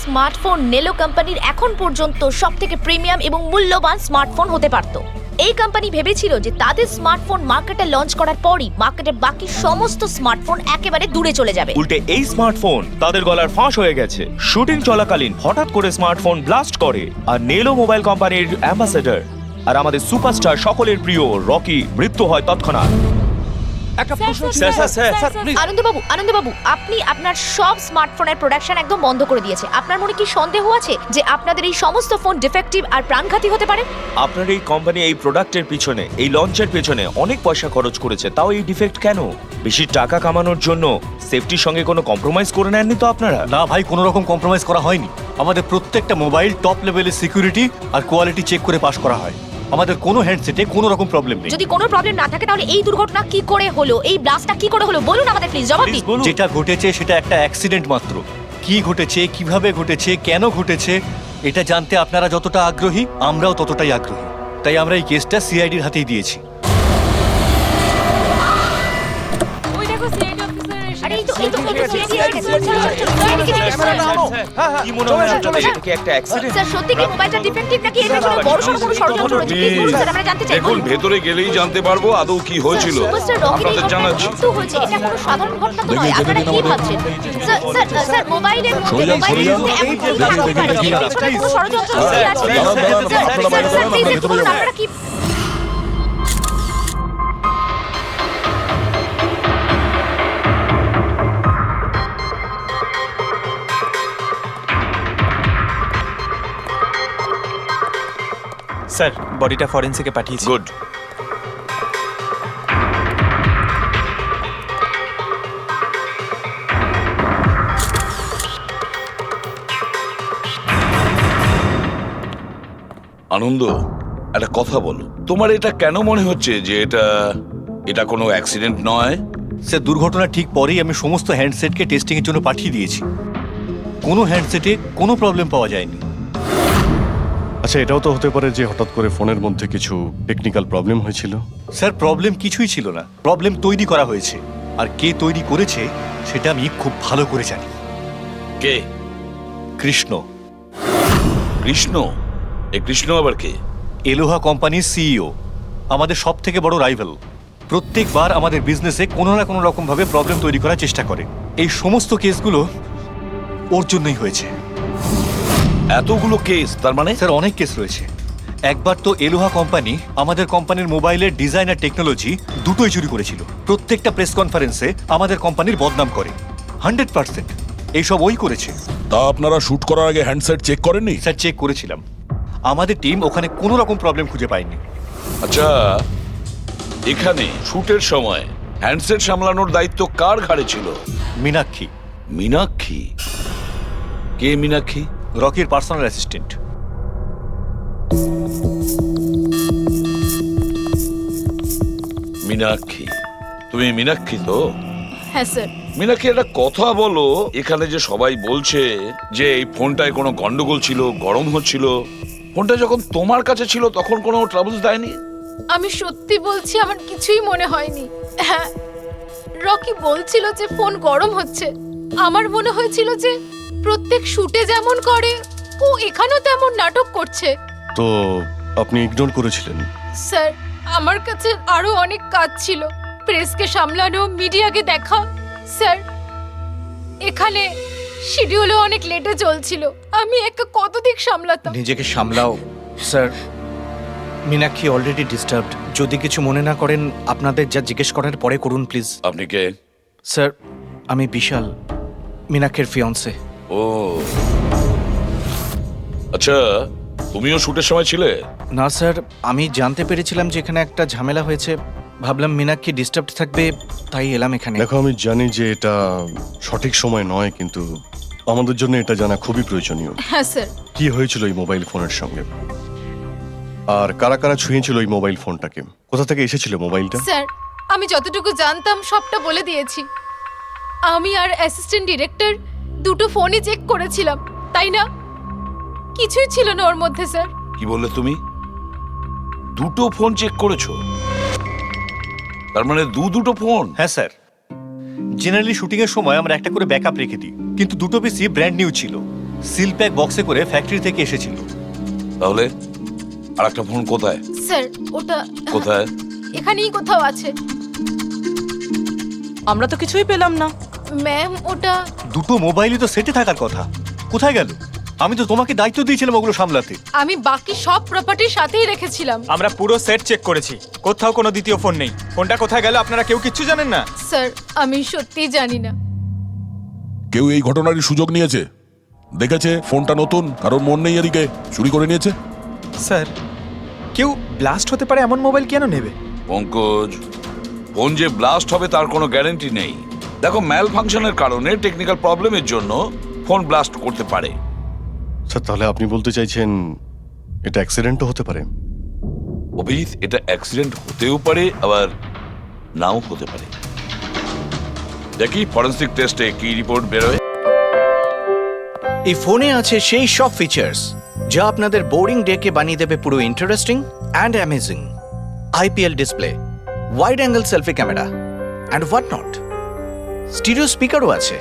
Smartphone নেলো কোম্পানির এখন পর্যন্ত সবথেকে প্রিমিয়াম এবং মূল্যবান স্মার্টফোন হতে পারত। এই কোম্পানি ভেবেছিল যে তাদের স্মার্টফোন মার্কেটে লঞ্চ করার পরই মার্কেটের বাকি সমস্ত স্মার্টফোন একেবারে দূরে চলে যাবে। উল্টে এই স্মার্টফোন তাদের গলার ফাঁস হয়ে গেছে। শুটিং চলাকালীন হঠাৎ করে স্মার্টফোন ব্লাস্ট করে আর নেলো মোবাইল কোম্পানির অ্যাম্বাসেডর আর আমাদের সুপারস্টার সকলের প্রিয় রকি মৃত্যু হয় তৎক্ষণাৎ। আনন্দবাবু, আপনি আপনার সব স্মার্টফোনের প্রোডাকশন একদম বন্ধ করে দিয়েছে। আপনার মনে কি সন্দেহ আছে যে আপনাদের এই সমস্ত ফোন ডিফেক্টিভ আর প্রাণঘাতী হতে পারে? আপনার এই কোম্পানি এই প্রোডাক্টের পিছনে, এই লঞ্চের পিছনে অনেক পয়সা খরচ করেছে, তাও এই ডিফেক্ট কেন? বেশি টাকা কামানোর জন্য সেফটির সঙ্গে কোনো কম্প্রোমাইজ করে নেননি তো আপনারা? না ভাই, কোনো রকম কম্প্রোমাইজ করা হয়নি। আমাদের প্রত্যেকটা মোবাইল টপ লেভেলের সিকিউরিটি আর কোয়ালিটি চেক করে পাস করা হয়। আমাদের কোনো হ্যান্ডসেটে কোনো রকম প্রবলেম নেই। যদি কোনো প্রবলেম না থাকে তাহলে এই দুর্ঘটনা কি করে হলো, এই ব্লাস্টটা কি করে হলো বলুন আমাদের প্লিজ, জবাব দিন। যেটা ঘটেছে সেটা একটা অ্যাক্সিডেন্ট মাত্র। কি ঘটেছে, কিভাবে ঘটেছে, কেন ঘটেছে এটা জানতে আপনারা যতটা আগ্রহী আমরাও ততটাই আগ্রহী। তাই আমরা এই কেসটা সিআইডির হাতেই দিয়েছি। কি মনে হয় আপনাদের এটা কি একটা অ্যাক্সিডেন্ট? স্যার সত্যি কি মোবাইলটা ডিফেক্টিভ নাকি এটা কোনো বড়সড় কোনো ষড়যন্ত্র রয়েছে? প্লিজ বলুন স্যার, আমরা জানতে চাই। দেখুন, ভেতরে গেলেই জানতে পারবো আদৌ কি হয়েছিল। আপনাদের জানাচ্ছি। মৃত্যু হয়েছে, এটা কোনো সাধারণ ঘটনা তো নয়। আপনারা কি ভাবছেন? স্যার মোবাইলের মধ্যে এমন কি থাকতে পারে? এর পেছনে কোনো ষড়যন্ত্র লুকিয়ে আছে? স্যার প্লিজ একটু বলুন আপনারা কি? স্যার বডিটা ফরেন্সিকে পাঠিয়েছি। গুড। আনন্দ, একটা কথা বলো, তোমার এটা কেন মনে হচ্ছে যে এটা কোনো অ্যাক্সিডেন্ট নয়? স্যার দুর্ঘটনার ঠিক পরেই আমি সমস্ত হ্যান্ডসেটকে টেস্টিংয়ের জন্য পাঠিয়ে দিয়েছি। কোনো হ্যান্ডসেটে কোনো প্রবলেম পাওয়া যায়নি। আচ্ছা, এটাও তো হতে পারে যে হঠাৎ করে ফোনের মধ্যে কিছু টেকনিক্যাল প্রবলেম হয়েছিল। স্যার প্রবলেম কিছুই ছিল না, প্রবলেম তৈরি করা হয়েছে। আর কে তৈরি করেছে সেটা আমি খুব ভালো করে জানি। কে? কৃষ্ণ। কৃষ্ণ? এ কৃষ্ণ আবার কে? এলোহা কোম্পানির সিইও, আমাদের সব থেকে বড় রাইভাল। প্রত্যেকবার আমাদের বিজনেসে কোনো না কোনো রকম ভাবে প্রবলেম তৈরি করার চেষ্টা করে। এই সমস্ত কেসগুলো ওর জন্যই হয়েছে। এতগুলো কেস? তার মানে স্যার অনেক কেস রয়েছে। একবার তো এলোহা কোম্পানি আমাদের কোম্পানির মোবাইলের ডিজাইন আর টেকনোলজি দুটোই চুরি করেছিল। প্রত্যেকটা প্রেস কনফারেন্সে আমাদের কোম্পানির বদনাম করে। 100% এইসব ওই করেছে। তা আপনারা শুট করার আগে হ্যান্ডসেট চেক করেননি? স্যার চেক করেছিলাম, আমাদের টিম ওখানে কোনো রকম প্রবলেম খুঁজে পায়নি। আচ্ছা, এখানে শুটের সময় হ্যান্ডসেট সামলানোর দায়িত্ব কার ঘাড়ে ছিল? মীনাক্ষী। মীনাক্ষী? কে মীনাক্ষী? রকির পার্সোনাল অ্যাসিস্ট্যান্ট। মীনাক্ষী? তুমি মীনাক্ষী তো? হ্যাঁ স্যার। মীনাক্ষী, একটা কথা বলো, এখানে যে সবাই বলছে যে এই ফোনটায় কোনো গন্ডগোল ছিল, গরম হচ্ছিল, ফোনটা যখন তোমার কাছে ছিল তখন কোনো ট্রাবলস দেয়নি? আমি সত্যি বলছি, আমার কিছুই মনে হয়নি। হ্যাঁ, রকি বলছিল যে ফোন গরম হচ্ছে। আমার মনে হয়েছিল যে প্রত্যেক শুটে যেমন করে ও এখানেও তেমন নাটক করছে। তো আপনি ইগনোর করেছিলেন? স্যার আমার কাছে আরো অনেক কাজ ছিল, প্রেসকে সামলানো, মিডিয়াকে দেখা। স্যার এখানে শিডিউলও অনেক লেটে চলছিল, আমি একা কত দিক সামলাতাম। নিজেকে সামলাও স্যার। Meenakshi already disturbed. যদি কিছু মনে না করেন আপনাদের যা জিজ্ঞেস করার পরে করুন প্লিজ। আপনি কে? স্যার আমি বিশাল, মীনাক্ষীর ফিয়ন্সে। ও আচ্ছা, তুমিও শুটের সময় ছিলে? না স্যার, আমি জানতে পেরেছিলাম যে এখানে একটা ঝামেলা হয়েছে, ভাবলাম মীনাক্ষী ডিস্টার্বড থাকবে, তাই এলাম এখানে। দেখো, আমি জানি যে এটা সঠিক সময় নয়, কিন্তু আমাদের জন্য এটা জানা খুবই প্রয়োজনীয়। হ্যাঁ স্যার। কি হয়েছিল এই মোবাইল ফোনের সঙ্গে, আর কারা কারা ছুঁয়েছিল এই মোবাইল ফোনটাকে, কোথা থেকে এসেছিল মোবাইলটা? স্যার আমি যতটুকু জানতাম সবটা বলে দিয়েছি। আমি আর অ্যাসিস্ট্যান্ট ডিরেক্টর দুটো ফোনই চেক করেছিলাম, তাই না? কিছুই ছিল না ওর মধ্যে স্যার। কি বললে তুমি? দুটো ফোন চেক করেছো? তার মানে দুটো ফোন? হ্যাঁ স্যার, জেনারেলি শুটিং এর সময় আমরা একটা করে ব্যাকআপ রেখে দিই, কিন্তু দুটো পিসি ব্র্যান্ড নিউ ছিল। সিল প্যাক বক্সে করে ফ্যাক্টরি থেকে এসেছিল। তাহলে আর একটা ফোন কোথায়? স্যার ওটা কোথায়? এখানেই কোথাও আছে। আমরা তো কিছুই পেলাম না। ম্যাম ওটা দুটো মোবাইলই তো সেটে থাকার কথা, কোথায় গেল? আমি তো তোমাকে দায়িত্ব দিয়েছিলাম ওগুলো সামলাতে। আমি বাকি সব প্রপার্টির সাথেই রেখেছিলাম। আমরা পুরো সেট চেক করেছি, কোথাও কোনো দ্বিতীয় ফোন নেই। ফোনটা কোথায় গেল আপনারা কেউ কিচ্ছু জানেন না? স্যার আমি সত্যিই জানি না। কেউ এই ঘটনারই সুযোগ নিয়েছে? দেখেছে ফোনটা নতুন, কারণ মন নেই এদিকে, চুরি করে নিয়েছে? স্যার কেউ ব্লাস্ট হতে পারে এমন মোবাইল কেন নেবে? পঙ্কজ, ফোন যে ব্লাস্ট হবে তার কোনো গ্যারান্টি নেই। দেখো, ম্যাল ফাংশনের কারণে, টেকনিক্যাল প্রবলেমের জন্য ফোন ব্লাস্ট করতে পারে। স্যার তাহলে আপনি বলতে চাইছেন এটা অ্যাক্সিডেন্টও হতে পারে? অভিজিৎ, এটা অ্যাক্সিডেন্ট হতেও পারে, আবার নাও হতে পারে। দেখি ফরেন্সিক টেস্টে কি রিপোর্ট বেরোয়। এই ফোনে আছে সেই সব ফিচার্স যা আপনাদের বোরিং ডেকে বানিয়ে দেবে পুরো interesting and amazing. IPL display, wide angle selfie camera and what not. Stereo স্পিকারও আছে।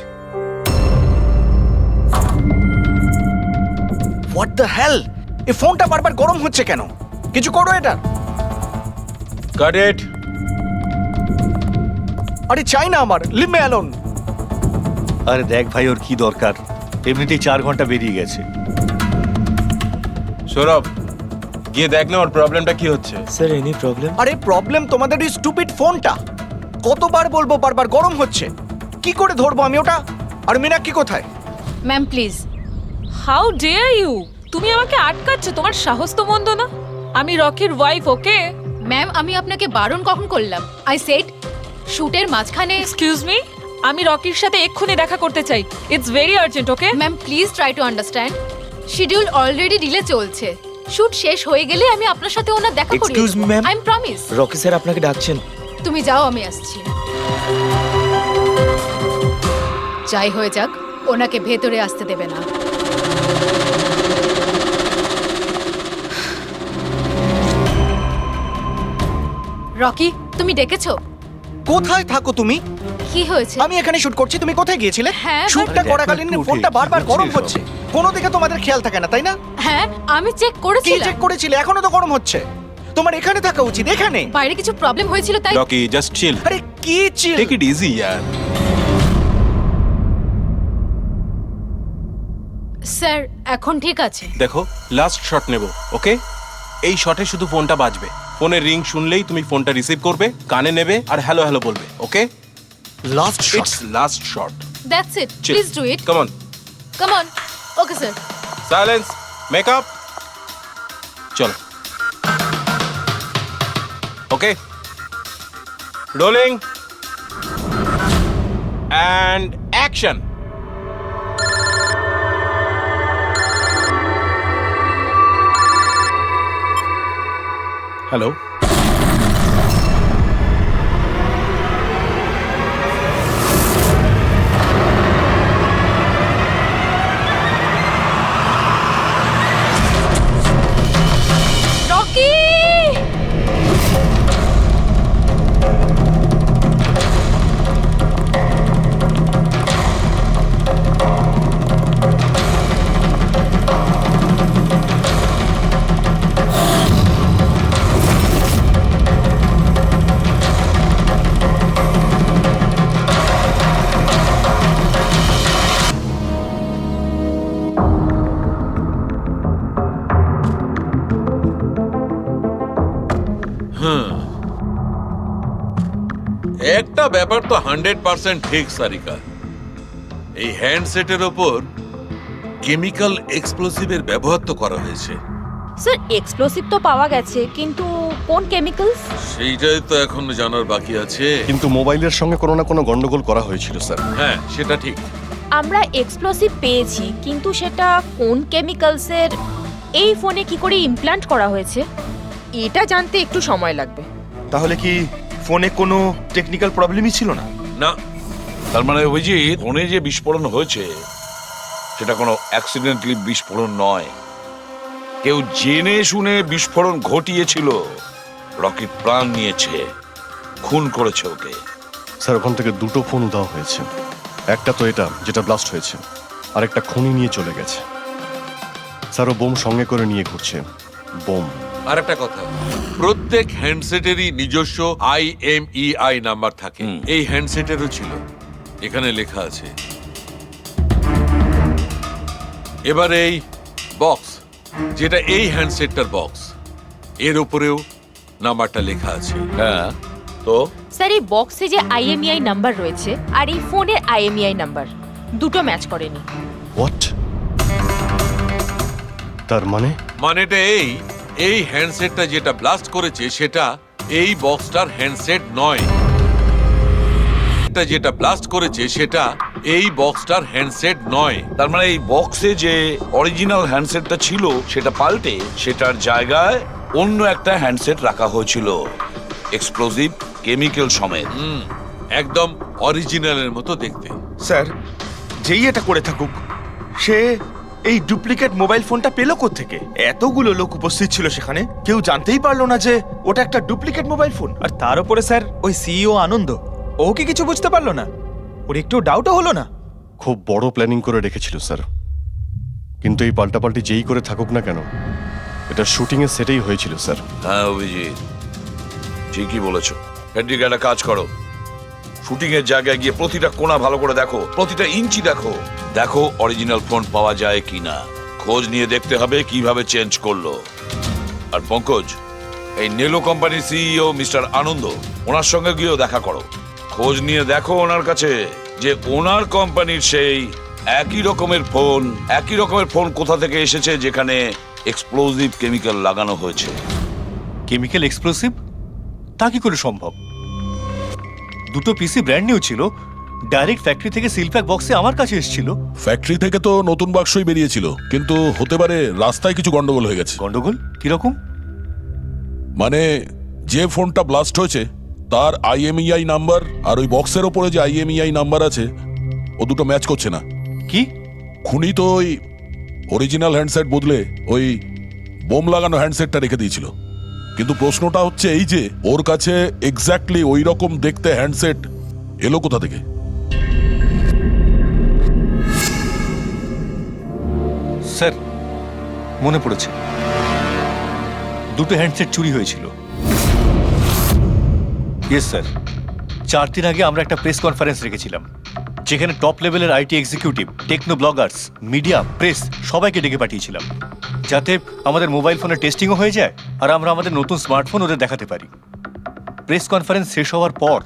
হোয়াট দ্য হেল, এই ফোনটা বারবার গরম হচ্ছে কেন? কিছু করো এটা। Got it. আরে চাই না আমার, লিভ মি অ্যালোন। আরে দেখ ভাই, ওর কি দরকার? এমনিতেই 4 ঘন্টা বেরিয়ে গেছে। সৌরভ, গিয়ে দেখ না ওর প্রবলেমটা কি হচ্ছে। Sir any problem? আরে প্রবলেম তোমাদের ওই স্টুপিড ফোনটা। কতবার বলবো, বারবার গরম হচ্ছে। কি করে ধরবো আমি ওটা? আর মীনাক্ষী কোথায়? Ma'am please. How dare you! তুমি আমাকে আটকাচ্ছ, তোমার সাহস তো মন্দ না। আমি রকির ওয়াইফ, ওকে? ম্যাম আমি আপনাকে বারণ কখন করলাম? আই সেড শুটের মাঝখানে। এক্সকিউজ মি, আমি রকির সাথে এক্ষুনি দেখা করতে চাই। It's very urgent, okay? Ma'am please try to understand. Schedule already delay চলছে। শুট শেষ হয়ে গেলে আমি আপনার সাথে ওনার দেখা করিয়ে Excuse me, ma'am? I am promise. Rocky sir আপনাকে ডাকছেন। তুমি যাও, আমি আসছি। যাই হয়ে যাক, ওনাকে ভেতরে আসতে দেবে না। রকি, তুমি ডেকেছো? কোথায় থাকো তুমি? কি হয়েছে? আমি এখানে শুট করছি, তুমি কোথায় গিয়েছিলে? হ্যাঁ, শুটটা আরে করাকালীন দেখো একটু ফোনটা উঠে, বারবার কি গরম হচ্ছে হচ্ছে। কোনো দিকে তোমাদের খেয়াল থাকে না, তাই না? হ্যাঁ আমি চেক কি করেছিলাম। চেক করেছিলে? এখনো তো গরম হচ্ছে। তোমার এখানে থাকা উচিত, এখানে। বাইরে কিছু প্রবলেম হয়েছিল তাই। রকি জাস্ট চিল, আরে কি চিল? টেক ইট ইজি ইয়ার। স্যার এখন ঠিক আছে। দেখো লাস্ট শট নেব, ওকে? এই শটে শুধু ফোনটা বাজবে। ফোনের রিং শুনলেই তুমি ফোনটা রিসিভ করবে, কানে নেবে আর হ্যালো হ্যালো বলবে, okay? Last shot. It's last shot. That's it, please do it. Come on, come on. Okay sir. Silence, makeup, চলো। Okay, rolling and action. Hello, Rocky! একটা ব্যাপার তো 100% ঠিক সারিকা, এই হ্যান্ডসেটের ওপর কেমিক্যাল এক্সপ্লোসিভের ব্যবহার তো করা হয়েছে। স্যার এক্সপ্লোসিভ তো পাওয়া গেছে, কিন্তু কোন কেমিক্যালস? সেইটাই তো এখন জানার বাকি আছে। কিন্তু মোবাইলের সঙ্গে কোনো না কোনো গন্ডগোল করা হয়েছিল স্যার। হ্যাঁ সেটা ঠিক। আমরা এক্সপ্লোসিভ পেয়েছি, কিন্তু সেটা কোন কেমিক্যালসের, এই ফোনে কি করে ইমপ্ল্যান্ট করা হয়েছে, এটা জানতে একটু সময় লাগবে। তাহলে কি ফোনে কোনো টেকনিক্যাল প্রবলেমই ছিল না? না, তার মানে অভিজিৎ, ফোনে যে বিস্ফোরণ হয়েছে সেটা কোনো অ্যাক্সিডেন্টালি বিস্ফোরণ নয়। কেউ জেনে শুনে বিস্ফোরণ ঘটিয়েছিল, রকির প্রাণ নিয়েছে, খুন করেছে ওকে। স্যার ওখান থেকে দুটো ফোন উধাও হয়েছে। একটা তো এটা যেটা ব্লাস্ট হয়েছে, আরেকটা খনি নিয়ে চলে গেছে। স্যার ও বোম সঙ্গে করে নিয়ে ঘুরছে। বোম। আর একটা কথা, প্রত্যেক হ্যান্ডসেটেরই নিজস্ব IMEI নাম্বার থাকে। এই হ্যান্ডসেটেরও ছিল, এখানে লেখা আছে। এবার এই বক্স, যেটা এই হ্যান্ডসেটটার বক্স, এর উপরেও নাম্বারটা লেখা আছে। হ্যাঁ, তো স্যার এই বক্সে যে IMEI নাম্বার রয়েছে আর এই ফোনের IMEI নাম্বার দুটো ম্যাচ করেনি। হোয়াট? তার মানে? মানেটা এই হ্যান্ডসেটটা যেটা ব্লাস্ট করেছে সেটা এই বক্সটার হ্যান্ডসেট নয়। এটা যেটা ব্লাস্ট করেছে সেটা এই বক্সটার হ্যান্ডসেট নয়। তার মানে এই বক্সে যে অরিজিনাল হ্যান্ডসেটটা ছিল সেটা পাল্টে সেটার জায়গায় অন্য একটা হ্যান্ডসেট রাখা হয়েছিল, এক্সপ্লোসিভ কেমিক্যাল সমেত। একদম অরিজিনালের মতো দেখতে। স্যার, যেই এটা করে থাকুক, সে এই ডুপ্লিকেট মোবাইল ফোনটা পেল কোত্থেকে? এতগুলো লোক উপস্থিত ছিল সেখানে, কেউ জানতেই পারলো না যে ওটা একটা ডুপ্লিকেট মোবাইল ফোন। আর তার উপরে স্যার ওই সিইও আনন্দ, ও কি কিছু বুঝতে পারলো না? ওর একটু ডাউটও হলো না? খুব বড় প্ল্যানিং করে রেখেছিল স্যার, কিন্তু এই পাল্টাপাল্টি যেই করে থাকুক না কেন, এটা শুটিং এর সেটেই হয়েছিল স্যার। হ্যাঁ অভিজিৎ, ঠিকই বলেছ। হেড্রিক, একটা কাজ করো, শুটিং এর জায়গায় গিয়ে প্রতিটা কোণা ভালো করে দেখো, প্রতিটা ইঞ্চি দেখো, দেখো অরিজিনাল ফোন পাওয়া যায় কিনা। খোঁজ নিয়ে দেখতে হবে কিভাবে চেঞ্জ করলো। আর পঙ্কজ, এই নেলো কোম্পানির সিইও মিস্টার আনন্দ, ওনার সঙ্গে গিয়েও দেখা করো। খোঁজ নিয়ে দেখো ওনার কাছে যে ওনার কোম্পানির সেই একই রকমের ফোন কোথা থেকে এসেছে যেখানে এক্সপ্লোসিভ কেমিক্যাল লাগানো হয়েছে। Chemical explosive? তা কি করে সম্ভব? দুটো পিসি ব্র্যান্ড নিউ ছিল, ডাইরেক্ট ফ্যাক্টরি থেকে সিলপ্যাক বক্সে আমার কাছে এসেছিল। ফ্যাক্টরি থেকে তো নতুন বাক্সই বেরিয়েছিল, কিন্তু হতে পারে রাস্তায় কিছু গন্ডগোল হয়ে গেছে। গন্ডগোল কিরকম? মানে যে ফোনটা ব্লাস্ট হয়েছে তার IMEI নাম্বার আর ওই বক্সের ওপরে যে IMEI নাম্বার আছে ও দুটো ম্যাচ করছে না। কি? খুনি তো ওই অরিজিনাল হ্যান্ডসেট বদলে ওই বোম লাগানো হ্যান্ডসেটটা রেখে দিয়েছিল, কিন্তু প্রশ্নটা হচ্ছে এই যে ওর কাছে এক্স্যাক্টলি ওই রকম দেখতে হ্যান্ডসেট এলো কোথা থেকে? স্যার, মনে পড়েছে, দুটো হ্যান্ডসেট চুরি হয়েছিল। ইয়েস স্যার, 4 দিন আগে আমরা একটা প্রেস কনফারেন্স রেখেছিলাম, যেখানে টপ লেভেলের IT executive, techno bloggers, media, press সবাইকে ডেকে পাঠিয়েছিলাম, যাতে আমাদের মোবাইল ফোনের টেস্টিংও হয়ে যায় আর আমরা আমাদের নতুন স্মার্টফোন ওদের দেখাতে পারি। প্রেস কনফারেন্স শেষ হওয়ার পর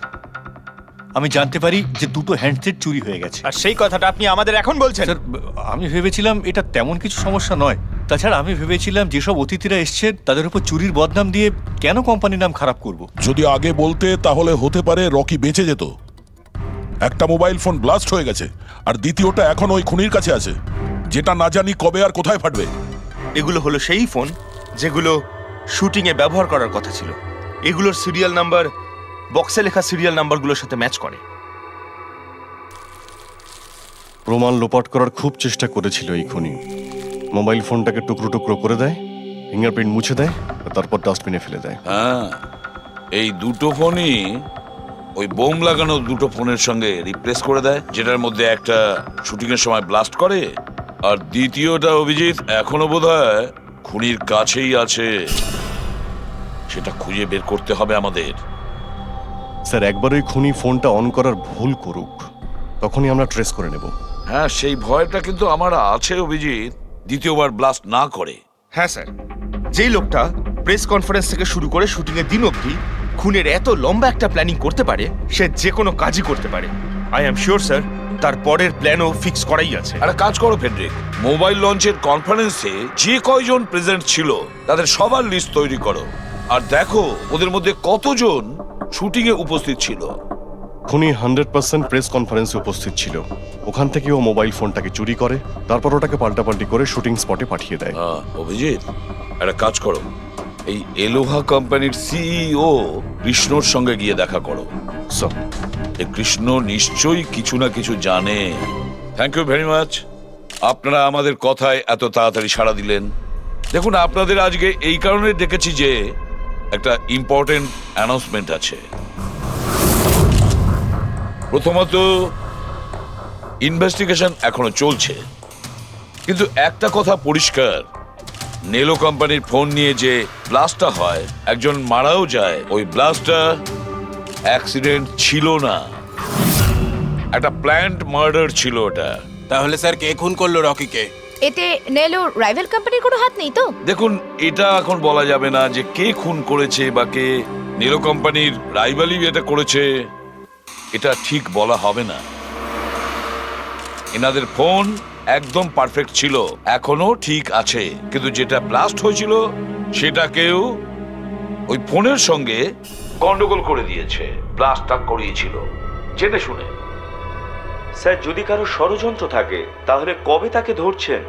আমি জানতে পারি যে দুটো হ্যান্ডসেট চুরি হয়ে গেছে। আর সেই কথাটা আপনি আমাদের এখন বলছেন? স্যার, আমি ভেবেছিলাম এটা তেমন কিছু সমস্যা নয়। তাছাড়া আমি ভেবেছিলাম যেসব অতিথিরা এসছেন তাদের উপর চুরির বদনাম দিয়ে কেন কোম্পানির নাম খারাপ করব। যদি আগে বলতে তাহলে হতে পারে রকি বেঁচে যেত। একটা মোবাইল ফোন ব্লাস্ট হয়ে গেছে আর দ্বিতীয়টা এখন ওই খুনির কাছে আছে, যেটা না জানি কবে আর কোথায় ফাটবে। এগুলো হলো সেই ফোন যেগুলো শুটিং এ ব্যবহার করার কথা ছিল। এগুলোর সিরিয়াল নাম্বার বক্সে লেখা সিরিয়াল নাম্বারগুলোর সাথে ম্যাচ করে। প্রমাণ লোপাট করার খুব চেষ্টা করেছিল এই খুনি। মোবাইল ফোনটাকে টুকরো টুকরো করে দেয়, ফিঙ্গারপ্রিন্ট মুছে দেয়, আর তারপর ডাস্টবিনে ফেলে দেয়। হ্যাঁ, এই দুটো ফোনই ওই বোম লাগানো দুটো ফোনের সঙ্গে রিপ্লেস করে দেয়, যেটার মধ্যে একটা শুটিং এর সময় ব্লাস্ট করে আর দ্বিতীয়টা অভিজিৎ এখনো বোধহয় খুনির কাছেই আছে। সেটা খুঁজে বের করতে হবে আমাদের। স্যার, একবার ওই খুনি ফোনটা অন করার ভুল করুক, তখনই আমরা ট্রেস করে নেব। হ্যাঁ, সেই ভয়টা কিন্তু আমার আছে অভিজিৎ, দ্বিতীয়বার ব্লাস্ট না করে। হ্যাঁ স্যার, যেই লোকটা প্রেস কনফারেন্স থেকে শুরু করে শুটিং এর দিন অবধি খুনের এত লম্বা একটা প্ল্যানিং করতে পারে, সে যে কোনো কাজই করতে পারে। আই এম শিওর স্যার, তার পরের প্ল্যানও ফিক্স করাই আছে। একটা কাজ করো ফেডরিক, মোবাইল লঞ্চের কনফারেন্সে যে কয়জন প্রেজেন্ট ছিল তাদের সবার লিস্ট তৈরি করো আর দেখো ওদের মধ্যে কতজন শুটিং এ উপস্থিত ছিল। খুনি 100% প্রেস কনফারেন্সে উপস্থিত ছিল। ওখান থেকে ও মোবাইল ফোনটাকে চুরি করে, তারপর ওটাকে পাল্টাপাল্টি করে শুটিং স্পটে পাঠিয়ে দেয়। অভিজিৎ, একটা কাজ করো, এই এলোহা কোম্পানির সিইও কৃষ্ণর সঙ্গে গিয়ে দেখা করো। স্যার, এই কৃষ্ণ নিশ্চয়ই কিছু না কিছু জানে। থ্যাংক ইউ ভেরি মাচ, আপনারা আমাদের কথায় এত তাড়াতাড়ি সাড়া দিলেন। দেখুন, আপনাদের আজকে এই কারণে ডেকেছি যে একটা ইম্পর্টেন্ট অ্যানাউন্সমেন্ট আছে। প্রথমত, ইনভেস্টিগেশন এখনো চলছে। কিন্তু একটা কথা পরিষ্কার, নেলো কোম্পানির ফোন নিয়ে যে ব্লাস্টটা হয়, একজন মারাও যায়, ওই ব্লাস্টটা অ্যাক্সিডেন্ট ছিল না, একটা প্ল্যান্ড মার্ডার ছিল ওটা। তাহলে স্যার কে খুন করলো রকিকে? এতে নেলো রাইভাল কোম্পানির কোনো হাত নেই তো? দেখুন, এটা এখন বলা যাবে না যে কে খুন করেছে বা কে নেলো কোম্পানির রাইভালি এটা করেছে, এটা ঠিক বলা হবে না। এনাদের ফোন একদম পারফেক্ট ছিল, এখনো ঠিক আছে, কিন্তু যেটা ব্লাস্ট হয়েছিল সেটা কেউ ওই ফোনের সঙ্গে গন্ডগোল করে দিয়েছে, ব্লাস্টটা করিয়েছিল জেনে শুনে। স্যার, যদি কারো ষড়যন্ত্র থাকে তাহলে কবে তাকে ধরছেন?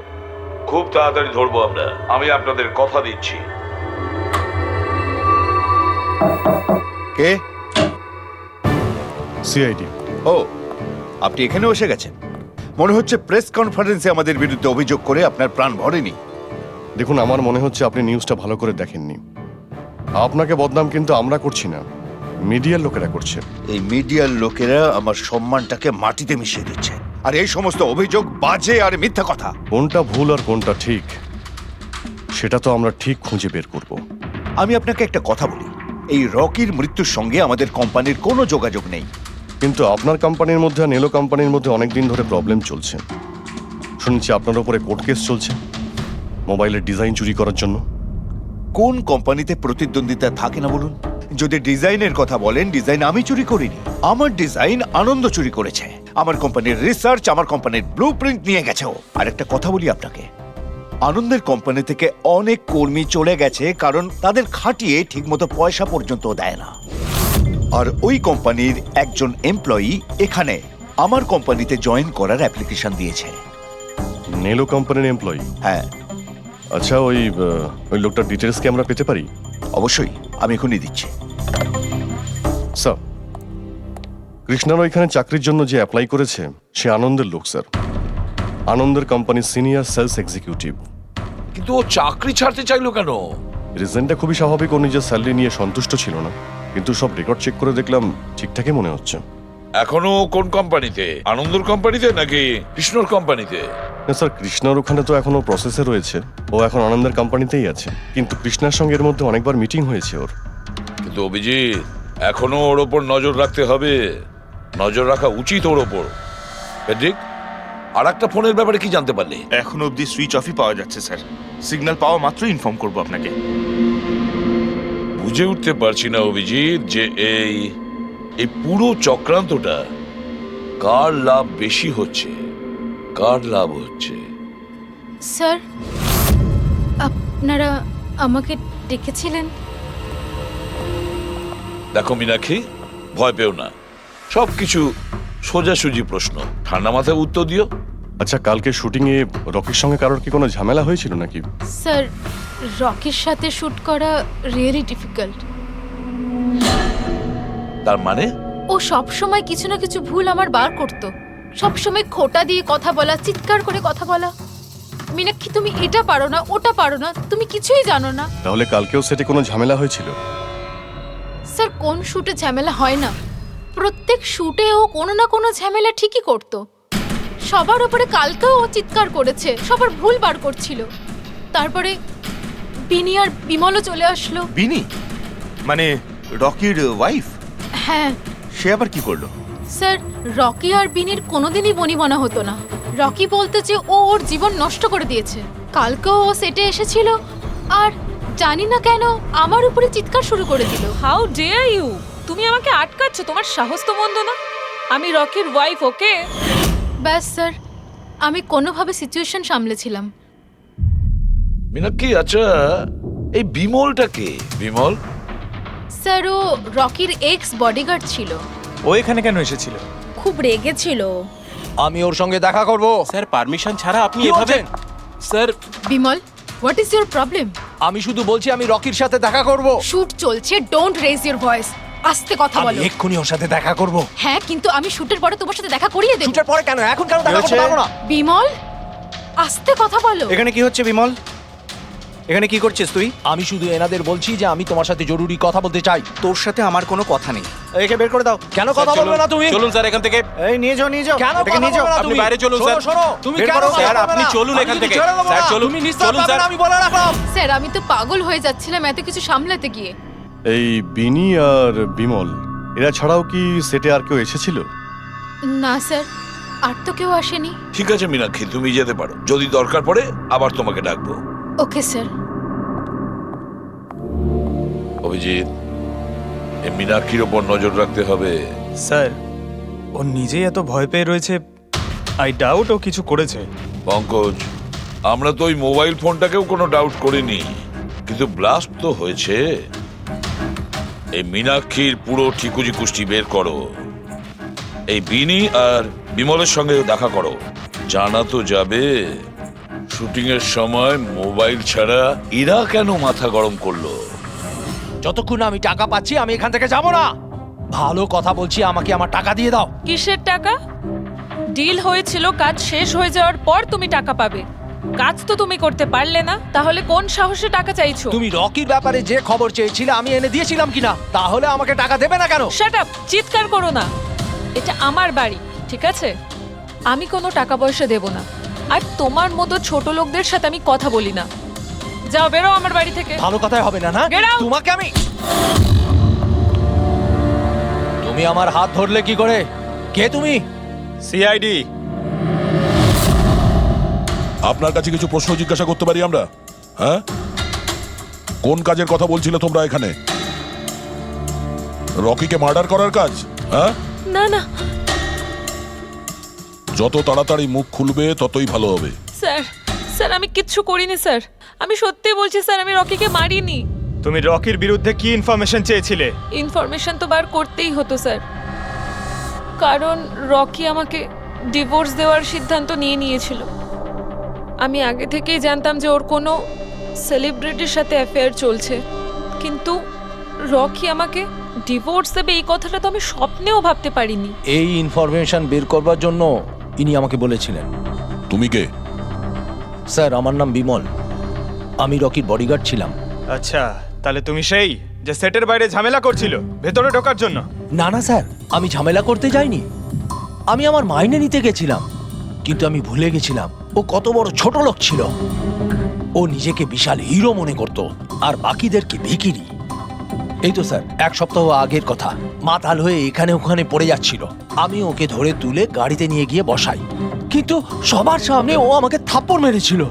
খুব তাড়াতাড়ি ধরবো আমরা, আমি আপনাদের কথা দিচ্ছি। কে? সিআইডি। ও, আপনি এখানে এসে গেছেন। মনে হচ্ছে প্রেস কনফারেন্সে আমাদের বিরুদ্ধে অভিযোগ করে আপনার প্রাণ ভরেনি। দেখুন, আমার মনে হচ্ছে আপনি নিউজটা ভালো করে দেখেননি। আপনাকে বদনাম কিন্তু আমরা করছি না, মিডিয়ার লোকেরা করছে। এই মিডিয়ার লোকেরা আমার সম্মানটাকে মাটিতে মিশিয়ে দিচ্ছে, আর এই সমস্ত অভিযোগ বাজে আর মিথ্যা কথা। কোনটা ভুল আর কোনটা ঠিক সেটা তো আমরা ঠিক খুঁজে বের করব। আমি আপনাকে একটা কথা বলি, এই রকির মৃত্যুর সঙ্গে আমাদের কোম্পানির কোনো যোগাযোগ নেই। কিন্তু আপনার কোম্পানির মধ্যে আর নেলো কোম্পানির মধ্যে অনেক দিন ধরে প্রবলেম চলছে। শুনছি আপনার উপরে কোর্ট কেস চলছে মোবাইলের ডিজাইন চুরি করার জন্য। কোন কোম্পানিতে প্রতিদ্বন্দ্বিতা থাকে না বলুন? যদি ডিজাইনের কথা বলেন, ডিজাইন আমি চুরি করিনি, আমার ডিজাইন আনন্দ চুরি করেছে। আমার কোম্পানির রিসার্চ, আমার কোম্পানির ব্লুপ্রিন্ট নিয়ে গেছে ও। আর একটা কথা বলি আপনাকে, আনন্দের কোম্পানি থেকে অনেক কর্মী চলে গেছে কারণ তাদের খাটিয়ে ঠিকমতো পয়সা পর্যন্ত দেয় না। আর ওই কোম্পানির একজন এমপ্লয়ি এখানে আমার কোম্পানিতে জয়েন করার অ্যাপ্লিকেশন দিয়েছে। নেলো কোম্পানির এমপ্লয়ি? হ্যাঁ। আচ্ছা, ওই লোকটার ডিটেলস কি আমরা পেতে পারি? অবশ্যই, আমি এখনই দিচ্ছি। স্যার, কৃষ্ণার ওইখানে চাকরির জন্য যে অ্যাপ্লাই করেছে সে আনন্দের লোক স্যার, আনন্দের কোম্পানির সিনিয়র সেলস এক্সিকিউটিভ। কিন্তু ও চাকরি ছাড়তে চাইলো কেন? রিজনটা খুবই স্বাভাবিক, ও নিজের স্যালারি নিয়ে সন্তুষ্ট ছিল না, কিন্তু সব রেকর্ড চেক করে দেখলাম ঠিকঠাকই মনে হচ্ছে। এখনো কোন কোম্পানিতে? আনন্দর কোম্পানিতে নাকি কৃষ্ণর কোম্পানিতে? না স্যার, কৃষ্ণার ওখানে তো এখনো প্রসেসে রয়েছে, ও এখন আনন্দের কোম্পানিতেই আছে, কিন্তু কৃষ্ণার সঙ্গে এর মধ্যে অনেকবার মিটিং হয়েছে ওর। কিন্তু অভিজিৎ, এখনো ওর ওপর নজর রাখতে হবে, নজর রাখা উচিত ওর ওপর। ঠিক। আর একটা ফোনের ব্যাপারে কি জানতে পারলে? এখনো অবধি সুইচ অফই পাওয়া যাচ্ছে স্যার, সিগন্যাল পাওয়া মাত্রই ইনফর্ম করব আপনাকে। বুঝে উঠতে পারছি না অভিজিৎ যে এই পুরো চক্রান্তটা কার লাভ বেশি হচ্ছে, কার লাভ হচ্ছে। স্যার, আপনারা আমাকে ডেকেছিলেন? দেখো মীনাক্ষী, ভয় পেও না, সবকিছু সোজাসুজি প্রশ্ন, ঠান্ডা মাথায় উত্তর দিও। আচ্ছা, কালকে শুটিং এ রকির সঙ্গে কারোর কি কোনো ঝামেলা হয়েছিল নাকি? স্যার, রকির সাথে শুট করা রিয়েলি ডিফিকাল্ট। তার মানে? ও সব সময় কিছু না কিছু ভুল আমার বার করতো, সব সময় খোটা দিয়ে কথা বলা, চিৎকার করে কথা বলা। মীনাক্ষী, তুমি এটা পারো না, ওটা পারো না, তুমি কিছুই জানো না। তাহলে কালকেও সেটে কোনো ঝামেলা হয়েছিল? স্যার, কোন শুটে ঝামেলা হয় না? প্রত্যেক শুটে ও কোনো না কোনো ঝামেলা ঠিকই করতো। সবার উপরে কালকেও ও চিৎকার করেছে, সবার ভুল বার করছিল। তারপরে বিনি আর বিমলও চলে আসলো। বিনি মানে রকির ওয়াইফ? হ্যাঁ। সে আবার কি করলো? স্যার, রকি আর বিনির কোনোদিনই বনিবনা হতো না। রকি বলতো যে ও ওর জীবন নষ্ট করে দিয়েছে। কালকেও ও সেটে এসেছিল আর জানি না কেন আমার উপরে চিৎকার শুরু করে দিল। How dare you! তুমি আমাকে আটকাচ্ছ, তোমার সাহস তো মন্দ না। আমি রকির ওয়াইফ, ওকে? ব্যাস স্যার, আমি কোনোভাবে সিচুয়েশন সামলেছিলাম। মীনাক্ষী, আচ্ছা এই বিমলটা কে? বিমল? স্যার, ও রকির এক্স বডিগার্ড ছিল। ও এখানে কেন এসেছিল? খুব রেগেছিল। আমি ওর সঙ্গে দেখা করব। স্যার, পারমিশন ছাড়া আপনি এভাবে? Sir, Bimal, what is your problem? আমি শুধু বলছি আমি রকির সাথে দেখা করব। শুট চলছে, ডোন্ট রেজ ইওর ভয়েস। আস্তে কথা বলো। আমি এক্ষুনি ওর সাথে দেখা করব। হ্যাঁ, কিন্তু আমি শুটের পরে তোমার সাথে দেখা করিয়ে দেব। শুটের পরে কেন? এখন কেন দেখা করতে পারবো না? বিমল, আস্তে কথা বলো। এখানে কি হচ্ছে বিমল? এখানে কি করছিস তুই? আমি শুধু এনাদের বলছি যে আমি তোমার সাথে জরুরি কথা বলতে চাই। তোর সাথে আমার কোনো কথা নেই। একে বের করে দাও। কেন কথা বলবে না তুমি? চলুন স্যার এখান থেকে। এই নিয়ে যাও, নিয়ে যাও। কেন এটাকে কথা নিয়ে যাও। বলবে না আপনি তুমি? বাইরে চলুন শোনো, স্যার। শোনো, তুমি বের কেন করো, কথা স্যার, বলবে আপনি না? চলুন আমি এখান যদি থেকে। ছেড়ে দেবো স্যার, না। চলুন। তুমি নিস্তার চলুন, পাবে স্যার। না, আমি বলে রাখলাম। স্যার আমি তো পাগল হয়ে যাচ্ছিলাম এত কিছু সামলাতে গিয়ে। এই বিনি আর বিমল এরা ছাড়াও কি সেটে আর কেউ এসেছিল? না স্যার, আর তো কেউ আসেনি। ঠিক আছে মীনাক্ষী, তুমি যেতে পারো। যদি দরকার পড়ে আবার তোমাকে ডাকবো। Okay sir. অভিজিৎ, এই মীনাক্ষীর ওপর নজর রাখতে হবে। স্যার, ও নিজেই এত ভয় পেয়ে রয়েছে। আই ডাউট ও কিছু করেছে। পঙ্কজ, আমরা তো ওই মোবাইল ফোনটাকেও কোনো ডাউট করিনি, কিন্তু ব্লাস্ট তো হয়েছে। এই মীনাক্ষীর পুরো ঠিকুজি কুষ্টি বের করো। এই বিনি আর বিমলের সঙ্গে দেখা করো। জানা তো যাবে শুটিং এর সময় মোবাইল ছাড়া এরা কেন মাথা গরম করলো। যতক্ষণ না আমি টাকা পাচ্ছি আমি এখান থেকে যাব না। ভালো কথা বলছি, আমাকে আমার টাকা দিয়ে দাও। কিসের টাকা? ডিল হয়েছিল কাজ শেষ হয়ে যাওয়ার পর তুমি টাকা পাবে। কাজ তো তুমি করতে পারলে না, তাহলে কোন সাহসে টাকা চাইছো? তুমি রকির ব্যাপারে যে খবর চেয়েছিলে আমি এনে দিয়েছিলাম কিনা? তাহলে আমাকে টাকা দেবে না কেন? শাট আপ, চিৎকার করো না। এটা আমার বাড়ি, ঠিক আছে? আমি কোনো টাকা পয়সা দেব না, আর তোমার মতো ছোট লোকদের সাথে আমি কথা বলি না। যাও, বেরো আমার বাড়ি থেকে। ভালো কথাই হবে না, না? Get out! তোমাকে আমি তুমি আমার হাত ধরলে কি করে? কে তুমি? সিআইডি। আপনার কাছে কিছু প্রশ্ন জিজ্ঞাসা করতে পারি আমরা? হ্যাঁ, কোন কাজের কথা বলছিলে তোমরা এখানে? রকিকে মার্ডার করার কাজ? হ্যাঁ, না না যত তাড়াতাড়ি মুখ খুলবে ততই ভালো হবে। স্যার, স্যার আমি কিচ্ছু করিনি স্যার। আমি সত্যি বলছি স্যার, আমি রকিকে মারিনি। তুমি রকির বিরুদ্ধে কি ইনফরমেশন চেয়েছিলে? ইনফরমেশন তো বার করতেই হতো স্যার, কারণ রকি আমাকে ডিভোর্স দেওয়ার সিদ্ধান্ত নিয়েছিল। আমি আগে থেকেই জানতাম যে ওর কোনো সেলিব্রিটির সাথে অ্যাফেয়ার চলছে, কিন্তু রকি আমাকে ডিভোর্স দেবে এই কথাটা তো আমি স্বপ্নেও ভাবতে পারিনি। এই ইনফরমেশন বের করবার জন্য ইনি আমাকে বলেছিলেন। তুমি কে? স্যার, আমার নাম বিমল। আমি রকির বডিগার্ড ছিলাম। আচ্ছা, তাহলে তুমি সেই যে সেটের বাইরে ঝামেলা করছিল ভেতরে ঢোকার জন্য? না না স্যার, আমি ঝামেলা করতে যাইনি। আমি আমার মাইনে নিতে গেছিলাম, কিন্তু আমি ভুলে গেছিলাম ও কত বড় ছোট লোক ছিল। ও নিজেকে বিশাল হিরো মনে করত আর বাকিদেরকে ভিখিরি। এই তো স্যার 1 সপ্তাহ আগের কথা। মাতাল হয়ে এখানে ওখানে পড়ে যাচ্ছিল। আমি ওকে ধরে তুলে গাড়িতে নিয়ে গিয়ে বসাই, কিন্তু সবার সামনে ও আমাকে থাপ্পড় মেরেছিল।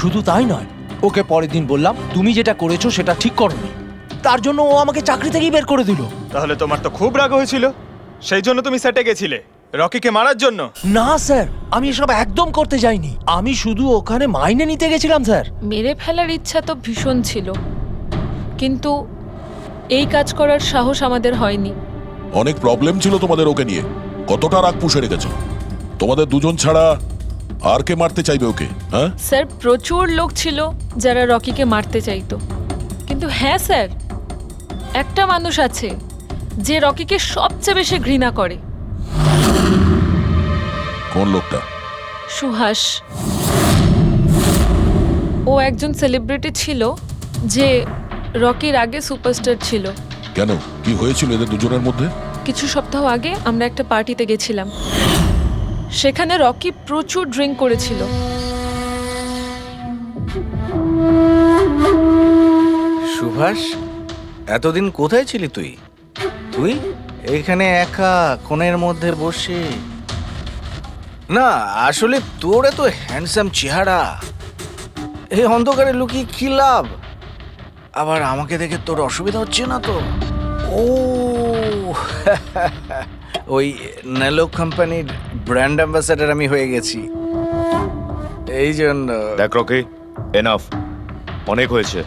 শুধু তাই নয়, ওকে পরের দিন বললাম তুমি যেটা করেছো সেটা ঠিক করোনি। তার জন্য ও আমাকে চাকরি থেকেই বের করে দিল। তাহলে তোমার তো খুব রাগ হয়েছিল, সেই জন্য তুমি সেটে গেছিলে রকিকে মারার জন্য? না স্যার, আমি এসব একদম করতে যাইনি। আমি শুধু ওখানে মাইনে নিতে গেছিলাম স্যার। মেরে ফেলার ইচ্ছা তো ভীষণ ছিল, কিন্তু এই কাজ করার সাহস আমাদের হয়নি। অনেক প্রবলেম ছিল তোমাদের ওকে নিয়ে। কতটা রাগ পুষে রেখেছো? তোমাদের দুজন ছাড়া আর কে মারতে চাইবে ওকে? হ্যাঁ স্যার, প্রচুর লোক ছিল যারা রকিকে মারতে চাইতো, কিন্তু হ্যাঁ স্যার, একটা মানুষ আছে যে রকিকে সবচেয়ে বেশি ঘৃণা করে। কোন লোকটা? সুহাস। ও একজন সেলিব্রিটি ছিল যে রকির আগে সুপারস্টার ছিল। কেন, কি হয়েছিল এদের দুজনের মধ্যে? কিছু সপ্তাহ আগে আমরা একটা পার্টিতে গেছিলাম, সেখানে রকি প্রচুর ড্রিঙ্ক করেছিল। সুভাষ, এতদিন কোথায় ছিলি তুই? তুই এখানে একা কোণের মধ্যে বসে? না আসলে তোর এত হ্যান্ডসাম চেহারা, এই অন্ধকারে লুকিয়ে কি লাভ? আবার আমাকে দেখে তোর অসুবিধা হচ্ছে না তো? ও ওই নেলো কোম্পানির ব্র্যান্ড অ্যাম্বাসেডর আমি হয়ে গেছি, এই জন্য। দেখ রকি, এনাফ, অনেক হয়েছে।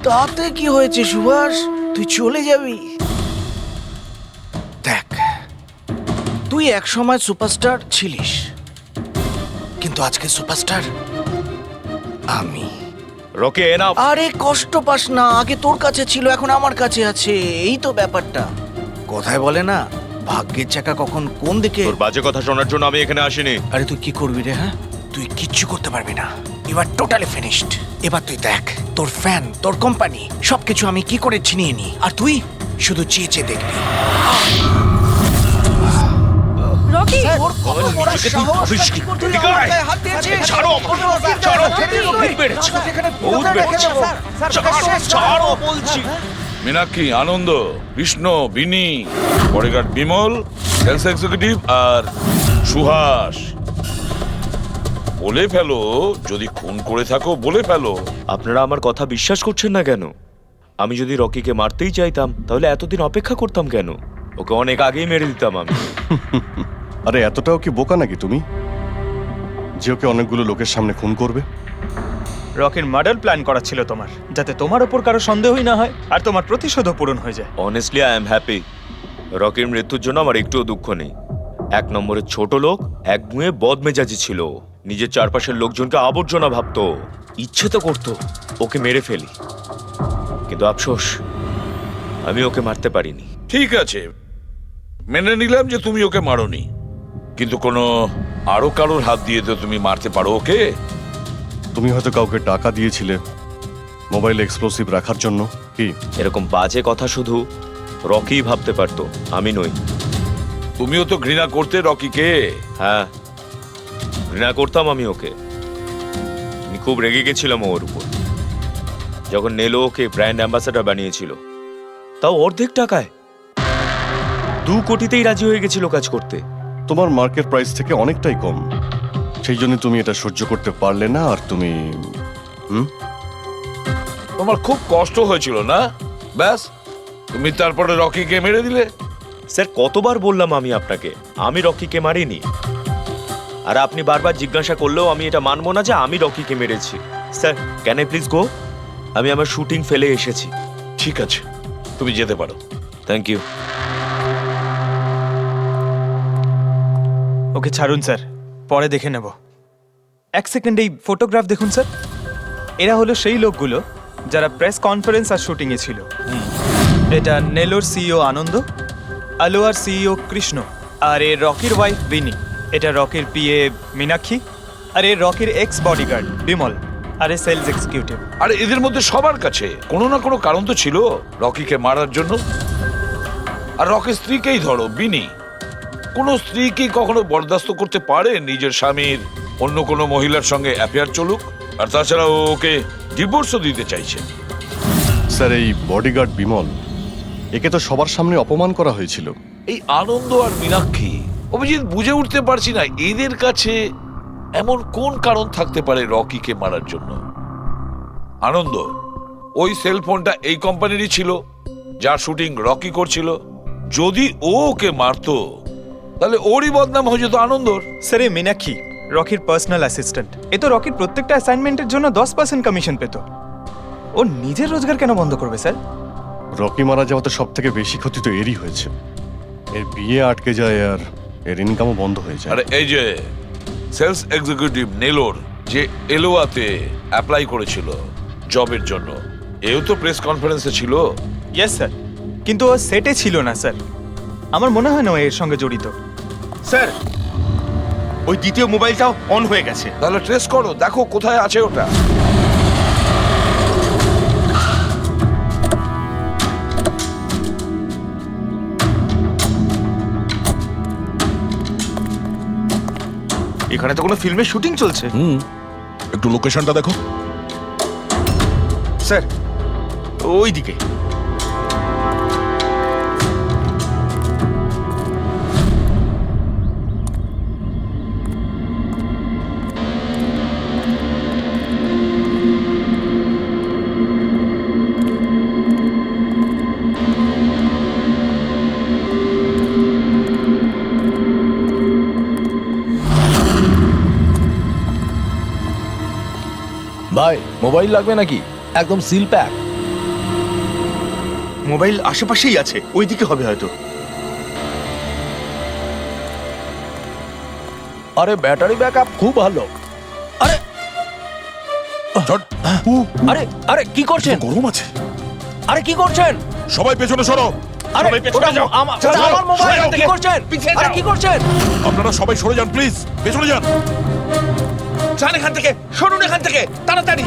তাতে কি হয়েছে সুভাষ? তুই চলে যাবি? দেখ, তুই এক সময় সুপারস্টার ছিলিস, কিন্তু আজকে সুপারস্টার আমি। Rocky, enough. আরে কষ্ট পাস না, আগে তোর কাছে ছিল এখন আমার কাছে আছে, এই তো ব্যাপারটা। কথায় বলে না, ভাগ্যের চাকা কখন কোন দিকে। তোর বাজে কথা শোনার জন্য আমি এখানে আসিনি। আরে তুই কি করবি রে? হ্যাঁ, তুই কিচ্ছু করতে পারবি না। You are totally finished. এবার তুই দেখ তোর ফ্যান, তোর কোম্পানি সবকিছু আমি কি করে ছিনিয়ে নি, আর তুই শুধু চেয়ে চেয়ে দেখবি। রকি ওর কত বড় সাহস! কি করতে গায়ে হাত দিয়েছে? ছাড়ো, ছাড়ো, বহুত বেড়েছে, বহুত বেড়েছে। ছাড়ো বলছি। মীনাক্ষী, আনন্দ, কৃষ্ণ, বিনি, বডিগার্ড বিমল, সেলস এক্সিকিউটিভ আর সুহাস। বলে ফেলো, যদি খুন করে থাকো বলে ফেলো। আপনারা আমার কথা বিশ্বাস করছেন না কেন? আমি যদি রকিকে মারতেই চাইতাম তাহলে এতদিন অপেক্ষা করতাম কেন? ওকে অনেক আগেই মেরে দিতাম আমি। আরে এতটাও কি বোকা নাকি তুমি যে ওকে অনেকগুলো লোকের সামনে খুন করবে? রকির মার্ডার প্ল্যান করা ছিল তোমার, যাতে তোমার ওপর কারো সন্দেহই না হয় আর তোমার প্রতিশোধও পূরণ হয়ে যায়। Honestly I am happy. রকির মৃত্যুর জন্য আমার একটুও দুঃখ নেই। এক নম্বরের ছোট লোক, এক মুয়ে বদমেজাজি ছিল, নিজের চারপাশের লোকজনকে আবর্জনা ভাবতো, ইচ্ছে তো করতো ওকে মেরে ফেলি, কিন্তু আফসোস আমি ওকে মারতে পারিনি। ঠিক আছে, মেনে নিলাম যে তুমি ওকে মারোনি, কিন্তু কোনো আরো কারোর হাত দিয়ে তো তুমি মারতে পারো ওকে। তুমি হয়তো কাউকে টাকা দিয়েছিলে মোবাইলে এক্সপ্লোসিভ রাখার জন্য। কি এরকম বাজে কথা শুধু রকিই ভাবতে পারতো, আমি নই। তুমিও তো ঘৃণা করতে রকিকে। হ্যাঁ, ঘৃণা করতাম আমি ওকে। আমি খুব রেগে গেছিলাম ওর উপর যখন নেলো ওকে ব্র্যান্ড অ্যাম্বাসেডর বানিয়েছিল, তাও অর্ধেক টাকায়। 2 কোটিতেই রাজি হয়ে গেছিল কাজ করতে। তোমার মার্কেট প্রাইস থেকে অনেকটাই কম, সেই জন্য তুমি এটা সহ্য করতে পারলে না। আর তুমি তোমার খুব কষ্ট হয়েছিল না? ব্যাস, তুমি তারপরে রকিকে মেরে দিলে। স্যার, কতবার বললাম আমি আপনাকে আমি রকিকে মারিনি, আর আপনি বারবার জিজ্ঞাসা করলেও আমি এটা মানবো না যে আমি রকিকে মেরেছি। Sir, can I please go? আমি আমার শুটিং ফেলে এসেছি। ঠিক আছে, তুমি যেতে পারো। Thank you. ওকে ছাড়ুন স্যার, পরে দেখে নেব। এক সেকেন্ড এই ফটোগ্রাফ দেখুন স্যার। এরা হলো সেই লোকগুলো যারা প্রেস কনফারেন্স আর শুটিংয়ে ছিল। এটা নেলোর সিইও আনন্দ, আলোয়ার সিইও কৃষ্ণ, আর এ রকির ওয়াইফ বিনি। এটা রকির পিএ মীনাক্ষী, আর এ রকির এক্স বডিগার্ড বিমল, আর এ সেলস এক্সিকিউটিভ। আর এদের মধ্যে সবার কাছে কোনো না কোনো কারণ তো ছিল রকিকে মারার জন্য। আর রকির স্ত্রীকেই ধরো, বিনি। কোনো স্ত্রী কি কখনো বরদাস্ত করতে পারে নিজের স্বামীর অন্য কোনো মহিলার সঙ্গে অ্যাফেয়ার চলুক? আর তাছাড়া ও ওকে ডিভোর্সও দিতে চাইছে। স্যার, এই বডিগার্ড বিমল, একে তো সবার সামনে অপমান করা হয়েছিল। এই আনন্দ আর মীনাক্ষী, অভিজিৎ বুঝে উঠতে পারছি না এদের কাছে এমন কোন কারণ থাকতে পারে রকিকে মারার জন্য। আনন্দ, ওই সেলফোনটা এই কোম্পানিরই ছিল যার শুটিং রকি করছিল। যদি ও ওকে মারতো তাহলে ওরই বদনাম হয়ে যেত আনন্দর। স্যার, এই মীনাক্ষী রকির পার্সোনাল অ্যাসিস্ট্যান্ট। এ তো রকির প্রত্যেকটা অ্যাসাইনমেন্টের জন্য 10% কমিশন পেত। ও নিজের রোজগার কেন বন্ধ করবে স্যার? রকি মারা যাওয়াতে সব থেকে বেশি ক্ষতি তো এরই হয়েছে। এর বিয়ে আটকে যায় আর এর ইনকামও বন্ধ হয়ে যায়। আরে এই যে সেলস এক্সিকিউটিভ নেলোর যে এলোয়াতে অ্যাপ্লাই করেছিল জবের জন্য, এও তো প্রেস কনফারেন্সে ছিল। ইয়েস স্যার, কিন্তু ও সেটে ছিল না স্যার। আমার মনে হয় না ও এর সঙ্গে জড়িত। স্যার, ওই দ্বিতীয় মোবাইলটাও অন হয়ে গেছে। তাহলে ট্রেস করো, দেখো কোথায় আছে ওটা। এখানে তো কোনো ফিল্মের শুটিং চলছে। একটু লোকেশনটা দেখো। স্যার, ওই দিকে। ভাই, মোবাইল লাগবে নাকি? একদম সিল প্যাক। মোবাইল আশেপাশেই আছে, ওই দিকে হবে হয়তো। আরে ব্যাটারি ব্যাকআপ খুব ভালো। আরে আরে আরে কি করছেন? গরম আছে। আরে কি করছেন? সবাই পেছনে সরো। আরে ওটা আমার মোবাইল, কি করছেন? আরে কি করছেন? আপনারা সবাই সরে যান প্লিজ, পেছনে যান। যান এখান থেকে, সরুন এখান থেকে তাড়াতাড়ি।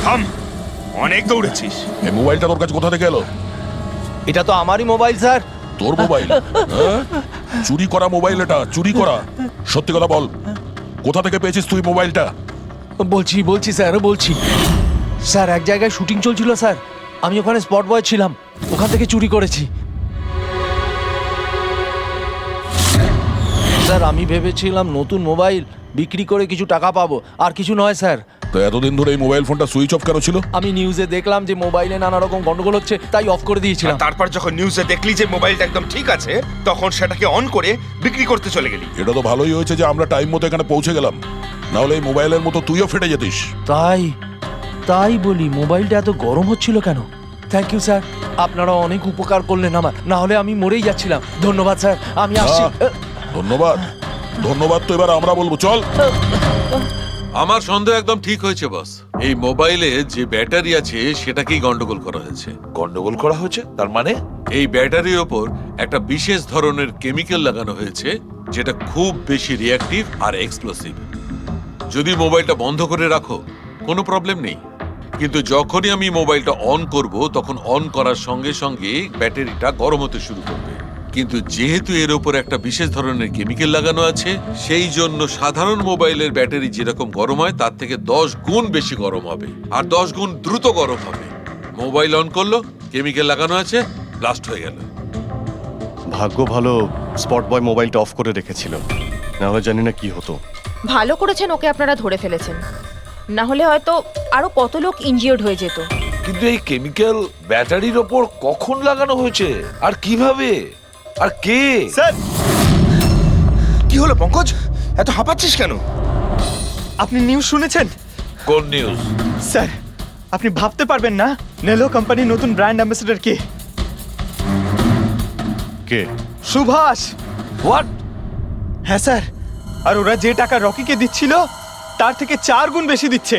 থাম, অনেক দৌড়েছিস। এই মোবাইলটা তোর কাছে কোথা থেকে এলো? এটা তো আমারই মোবাইল স্যার। তোর মোবাইল? হ্যাঁ? চুরি করা মোবাইল এটা, চুরি করা। সত্যি কথা বল, কোথা থেকে পেয়েছিস তুই মোবাইলটা? বলছি স্যার, বলছি স্যার, এক জায়গায় শুটিং চলছিল স্যার, আমি ওখানে স্পট বয় ছিলাম, ওখান থেকে চুরি করেছি স্যার। আমি ভেবেছিলাম নতুন মোবাইল বিক্রি করে কিছু টাকা পাবো, আর কিছু নয় স্যার। তো এতদিন ধরে এই মোবাইল ফোনটা সুইচ অফ কেন ছিল? আমি নিউজে দেখলাম যে মোবাইলে নানা রকম গন্ডগোল হচ্ছে, তাই অফ করে দিয়েছিলাম। তারপর যখন নিউজে দেখলি যে মোবাইলটা একদম ঠিক আছে, তখন সেটাকে অন করে বিক্রি করতে চলে গেলি। এটা তো ভালোই হয়েছে যে আমরা টাইম মতো এখানে পৌঁছে গেলাম, না হলে এই মোবাইলের মতো তুইও ফেটে যেতিস। তাই বলি, মোবাইলটা এত গরম হচ্ছিল কেন? থ্যাংক ইউ স্যার, আপনারা অনেক উপকার করলেন আমার, না হলে আমি মরেই যাচ্ছিলাম। ধন্যবাদ স্যার, আমি আসছি। ধন্যবাদ তো এবার আমরা বলবো, চল। আমার সন্দেহ একদম ঠিক হয়েছে বস। এই মোবাইলে যে ব্যাটারি আছে সেটাকেই গন্ডগোল করা হয়েছে। গন্ডগোল করা হয়েছে তার মানে? এই ব্যাটারির ওপর একটা বিশেষ ধরনের কেমিক্যাল লাগানো হয়েছে, যেটা খুব বেশি রিঅ্যাক্টিভ আর এক্সপ্লোসিভ। যদি মোবাইলটা বন্ধ করে রাখো কোনো প্রবলেম নেই, কিন্তু যখনই আমি মোবাইলটা অন করব তখন অন করার সঙ্গে সঙ্গে ব্যাটারিটা গরম হতে শুরু করবে। কিন্তু যেহেতু এর উপর একটা বিশেষ ধরনের কেমিক্যাল লাগানো আছে, সেই জন্য সাধারণ মোবাইলের ব্যাটারি যেরকম গরম হয় তার থেকে 10 গুণ বেশি গরম হবে, আর 10 গুণ দ্রুত গরম হবে। মোবাইল অন করলো, কেমিক্যাল লাগানো আছে, ব্লাস্ট হয়ে গেল। ভাগ্য ভালো স্পট বয় মোবাইলটা অফ করে রেখেছিল, না হলে জানি না কি হতো। ভালো করেছেন ওকে আপনারা ধরে ফেলেছেন, না হলে হয়তো আরো কত লোক ইনজিওর্ড হয়ে যেত। কিন্তু এই কেমিক্যাল ব্যাটারির ওপর কখন লাগানো হয়েছে আর কিভাবে আর কে? স্যার, কি হলো পঙ্কজ, এত হাঁপাচ্ছিস কেন? আপনি নিউজ শুনেছেন? কোন নিউজ? স্যার, আপনি ভাবতে পারবেন না নেলো কোম্পানির নতুন ব্র্যান্ড অ্যাম্বাসেডর কে? কে? সুভাষ। হোয়াট? হ্যাঁ স্যার, আর ওরা যে টাকা রকিকে দিচ্ছিল তার থেকে 4 গুণ বেশি দিচ্ছে।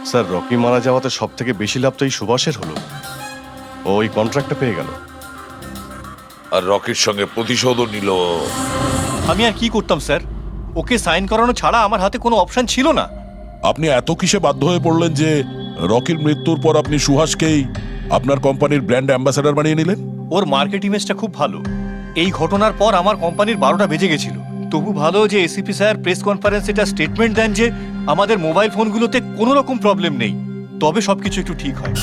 স্যার, রকি মারা যাওয়াতে সব থেকে বেশি লাভ তো এই সুভাষের হলো, ও ওই কন্ট্রাক্টটা পেয়ে গেল। আর রকির সঙ্গে প্রতিশোধও নিল। আমি আর কি করতাম স্যার, ওকে সাইন করানো ছাড়া আমার হাতে কোনো অপশন ছিল না। আপনি এত কিসে বাধ্য হয়ে পড়লেন যে রকির মৃত্যুর পর আপনি সুহাসকেই আপনার কোম্পানির ব্র্যান্ড অ্যাম্বাসেডর বানিয়ে নিলেন? ওর মার্কেট ইমেজটা খুব ভালো। এই ঘটনার পর আমার কোম্পানির 12টা বেজে গেছিল। তবু ভালো যে এসিপি স্যার প্রেস কনফারেন্সে একটা স্টেটমেন্ট দেন যে আমাদের মোবাইল ফোনগুলোতে কোনো রকম প্রবলেম নেই, তবে সবকিছু একটু ঠিক হয়।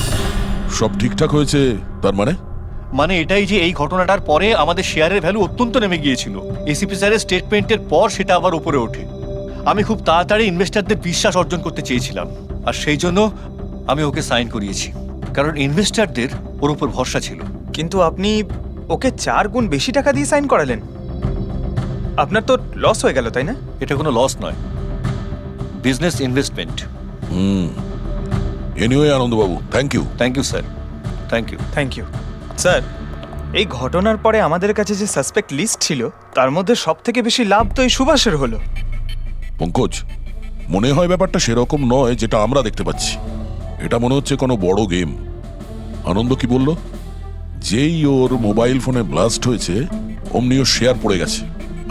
সব ঠিকঠাক হয়েছে তার মানে এটাই যে এই ঘটনাটার পরে আমাদের শেয়ারের ভ্যালু অত্যন্ত নেমে গিয়েছিল। এসিপি স্যারের স্টেটমেন্টের পর সেটা আবার উপরে ওঠে। আমি খুব তাড়াতাড়ি ইনভেস্টরদের বিশ্বাস অর্জন করতে চেয়েছিলাম, আর সেই জন্য আমি ওকে সাইন করিয়েছি, কারণ ইনভেস্টরদের ওর উপর ভরসা ছিল। কিন্তু আপনি ওকে 4 গুণ বেশি টাকা দিয়ে সাইন করালেন, আপনার তো লস হয়ে গেল, তাই না? এটা কোনো লস নয়, বিজনেস ইনভেস্টমেন্ট। এনিওয়ে আনন্দবাবু, thank you. Thank you sir, thank you. Thank you sir. এই ঘটনার পরে আমাদের কাছে যে সাসপেক্ট লিস্ট ছিল তার মধ্যে সব থেকে বেশি লাভ তো এই সুভাষের হলো। পঙ্কজ, মনে হয় ব্যাপারটা সেরকম নয় যেটা আমরা দেখতে পাচ্ছি। এটা মনে হচ্ছে কোনো বড় গেম। আনন্দ কি বলল? যেই ওর মোবাইল ফোনে ব্লাস্ট হয়েছে অমনি ওর শেয়ার পড়ে গেছে,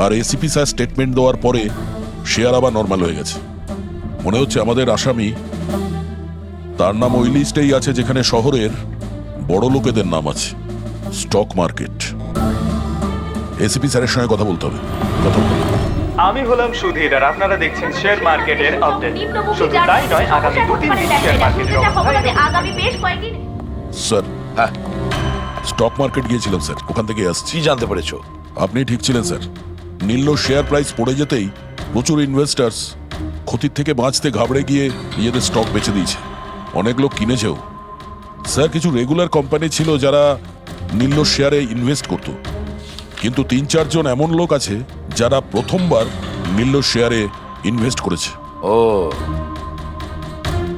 আর এসিপি স্যার স্টেটমেন্ট দেওয়ার পরে শেয়ার আবার নর্মাল হয়ে গেছে। মনে হচ্ছে আমাদের আসামি, তার নাম ওই লিস্টেই আছে যেখানে শহরের বড় লোকেদের নাম আছে, স্টক মার্কেট। এসিপি স্যারের সঙ্গে কথা বলতে হবে। কথা বলতে হবে। আমি হলাম সুধীর, আর আপনারা দেখছেন শেয়ার মার্কেটের আপডেট। শুধু তাই নয়, আগামী 2-3 দিন শেয়ার মার্কেটের অবস্থা। স্যার, হ্যাঁ, স্টক মার্কেট গিয়েছিলাম স্যার, ওখান থেকে আসছি। কি জানতে পেরেছো? আপনি ঠিক ছিলেন স্যার। নিম্ন শেয়ার প্রাইস পড়ে যেতেই প্রচুর ইনভেস্টার্স ক্ষতির থেকে বাঁচতে ঘাবড়ে গিয়ে নিজেদের স্টক বেচে দিয়েছে। অনেক লোক কিনেছেও স্যার। কিছু রেগুলার কোম্পানি ছিল যারা নীল্য শেয়ারে ইনভেস্ট করত, কিন্তু 3-4 জন এমন লোক আছে যারা প্রথমবার নীল্য শেয়ারে ইনভেস্ট করেছে। ও,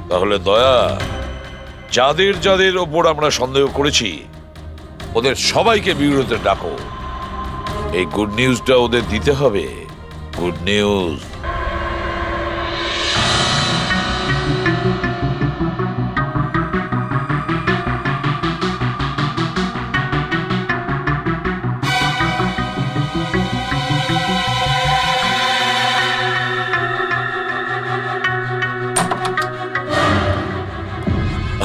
তাহলে দয়া, যাদের যাদের ওপর আমরা সন্দেহ করেছি ওদের সবাইকে বিরোধে ডাকো। এই গুড নিউজটা ওদের দিতে হবে। Good news.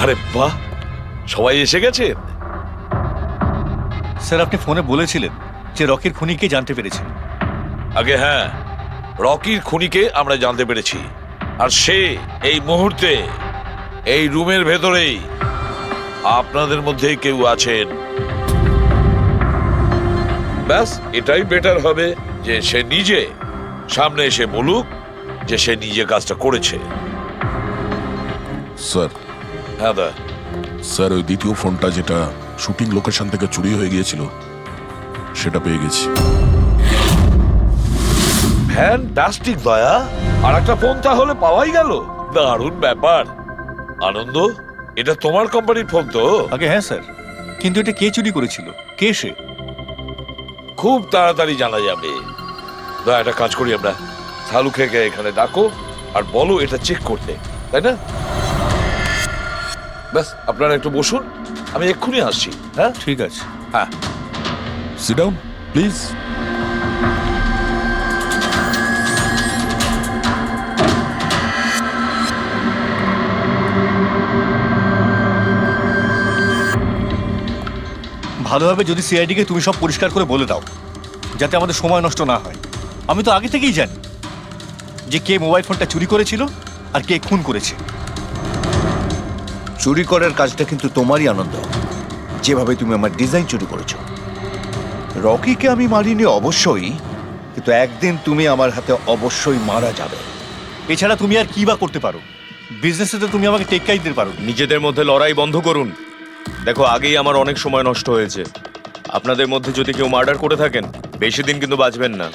আরে বাহ, সবাই এসে গেছেন। স্যার, আপনি ফোনে বলেছিলেন যে রকির খুনিকে জানতে পেরেছেন। আগে হ্যাঁ, রকির খুনিকে আমরা জানতে পেরেছি, আর সে এই মুহূর্তে এই রুমের ভেতরেই আপনাদের মধ্যে কেউ আছেন। ব্যাস, এটাই বেটার হবে যে সে নিজে সামনে এসে বলুক যে সে নিজে কাজটা করেছে। স্যার, হ্যাঁ দা। স্যার, ওই দ্বিতীয় ফোনটা যেটা শুটিং লোকেশন থেকে চুরি হয়ে গিয়েছিল সেটা পেয়ে গেছি। ফ্যান্টাস্টিক দয়া, আর একটা ফোন তাহলে পাওয়াই গেল। দারুণ ব্যাপার। আনন্দ, এটা তোমার কোম্পানির ফোন তো? আগে হ্যাঁ স্যার, কিন্তু এটা কে চুরি করেছিল, কে সে? খুব তাড়াতাড়ি জানা যাবে। দয়া, একটা কাজ করি আমরা, শালু খেয়ে এখানে ডাকো আর বলো এটা চেক করতে, তাই না? ব্যাস, আপনারা একটু বসুন, আমি এক্ষুনি আসছি। হ্যাঁ ঠিক আছে। হ্যাঁ, সিট ডাউন প্লিজ। ভালো হবে যদি সিআইডিকে তুমি সব পরিষ্কার করে বলে দাও, যাতে আমাদের সময় নষ্ট না হয়। আমি তো আগে থেকেই জানি যে কে মোবাইল ফোনটা চুরি করেছিল আর কে খুন করেছে। চুরি করার কাজটা কিন্তু তোমারই, আনন্দ, যেভাবে তুমি আমার ডিজাইন চুরি করেছো। রকিকে আমি মারিনি অবশ্যই, কিন্তু একদিন তুমি আমার হাতে অবশ্যই মারা যাবে। এছাড়া তুমি আর কি বা করতে পারো? বিজনেসে তো তুমি আমাকে টেক্কাই দিতে পারো। নিজেদের মধ্যে লড়াই বন্ধ করুন। দেখো, আগেই আমার অনেক সময় নষ্ট হয়েছে। আপনাদের মধ্যে যদি কেউ মার্ডার করে থাকেন, বেশি দিন কিন্তু বাঁচবেন না।